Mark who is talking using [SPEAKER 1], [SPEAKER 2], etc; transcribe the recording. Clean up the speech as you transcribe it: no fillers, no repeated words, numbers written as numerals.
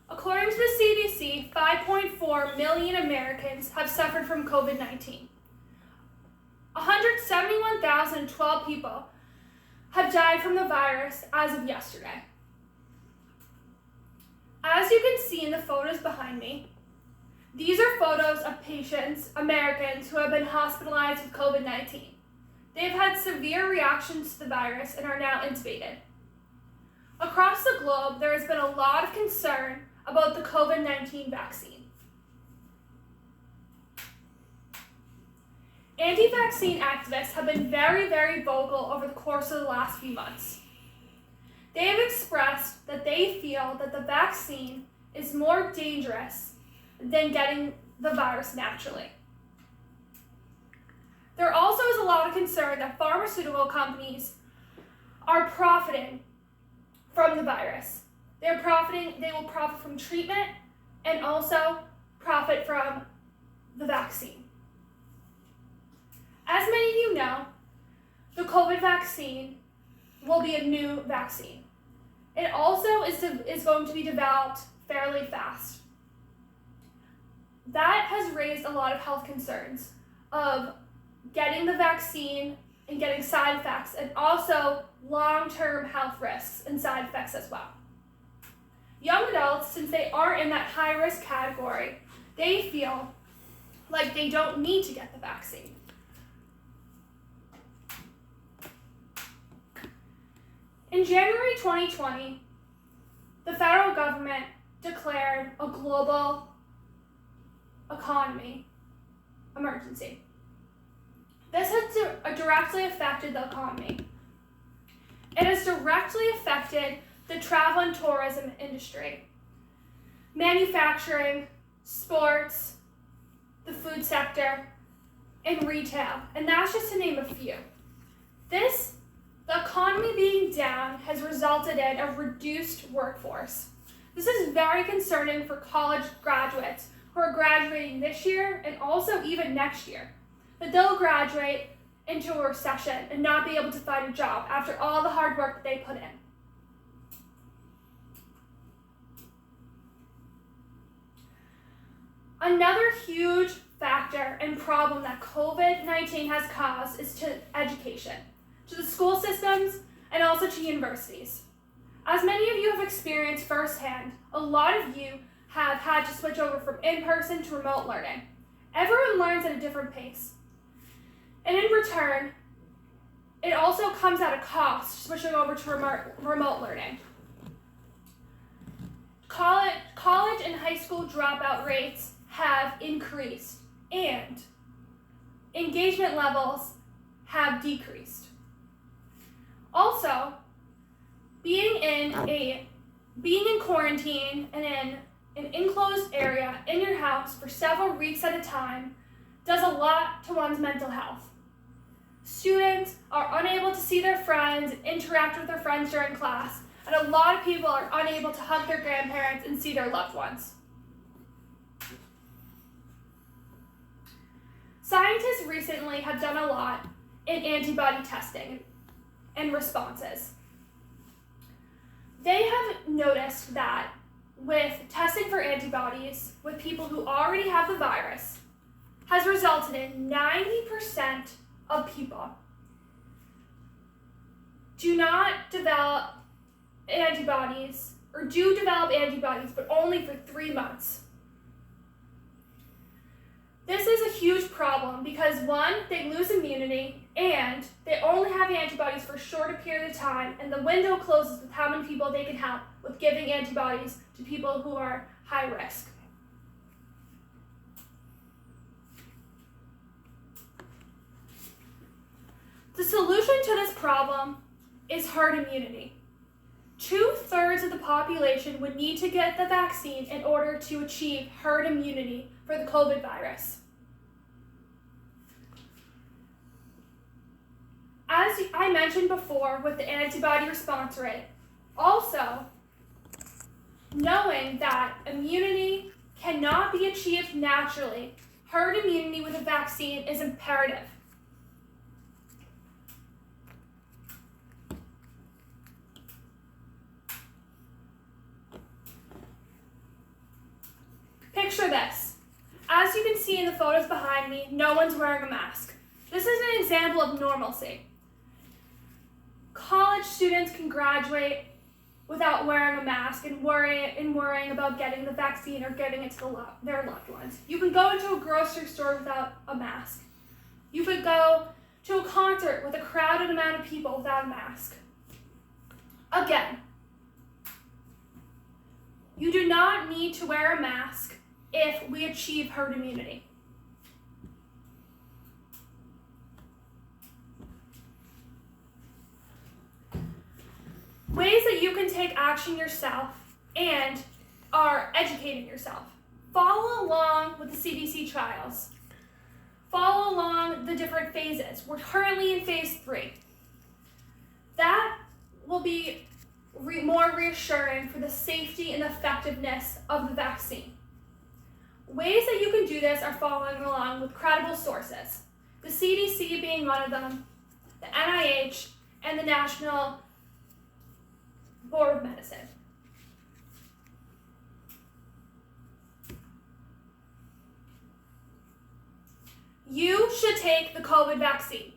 [SPEAKER 1] According to the CDC, 5.4 million Americans have suffered from COVID-19. 171,012 people have died from the virus as of yesterday. As you can see in the photos behind me, these are photos of patients, Americans, who have been hospitalized with COVID-19. They've had severe reactions to the virus and are now intubated. Across the globe, there has been a lot of concern about the COVID-19 vaccine. Anti-vaccine activists have been very, very vocal over the course of the last few months. They have expressed that they feel that the vaccine is more dangerous than getting the virus naturally. There also is a lot of concern that pharmaceutical companies are profiting from the virus. They will profit from treatment and also profit from the vaccine. As many of you know, the COVID vaccine will be a new vaccine. It also is going to be developed fairly fast. That has raised a lot of health concerns of getting the vaccine and getting side effects, and also long-term health risks and side effects as well. Young adults, since they aren't in that high-risk category, they feel like they don't need to get the vaccine. In January 2020, the federal government declared a global economy emergency. This has directly affected the economy. It has directly affected the travel and tourism industry, manufacturing, sports, the food sector, and retail, and that's just to name a few. The economy being down has resulted in a reduced workforce. This is very concerning for college graduates who are graduating this year and also even next year, that they'll graduate into a recession and not be able to find a job after all the hard work that they put in. Another huge factor and problem that COVID-19 has caused is to education, to the school systems, and also to universities. As many of you have experienced firsthand, a lot of you have had to switch over from in-person to remote learning. Everyone learns at a different pace. And in return, it also comes at a cost, switching over to remote learning. College and high school dropout rates have increased, and engagement levels have decreased. Also, being in quarantine and in an enclosed area in your house for several weeks at a time does a lot to one's mental health. Students are unable to see their friends and interact with their friends during class, and a lot of people are unable to hug their grandparents and see their loved ones. Scientists recently have done a lot in antibody testing and responses. They have noticed that with testing for antibodies with people who already have the virus has resulted in 90% of people do not develop antibodies, or do develop antibodies, but only for 3 months. This is a huge problem because, one, they lose immunity, and they only have antibodies for a shorter period of time, and the window closes with how many people they can help with giving antibodies to people who are high risk. The solution to this problem is herd immunity. 2/3 of the population would need to get the vaccine in order to achieve herd immunity for the COVID virus. As I mentioned before with the antibody response rate, also knowing that immunity cannot be achieved naturally, herd immunity with a vaccine is imperative. Picture this. As you can see in the photos behind me, no one's wearing a mask. This is an example of normalcy. College students can graduate without wearing a mask and worrying about getting the vaccine or giving it to their loved ones. You can go into a grocery store without a mask. You could go to a concert with a crowded amount of people without a mask. Again, you do not need to wear a mask if we achieve herd immunity. Ways that you can take action yourself and are educating yourself. Follow along with the CDC trials. Follow along the different phases. We're currently in phase 3. That will be more reassuring for the safety and effectiveness of the vaccine. Ways that you can do this are following along with credible sources. The CDC being one of them, the NIH, and the National Board of Medicine. You should take the COVID vaccine.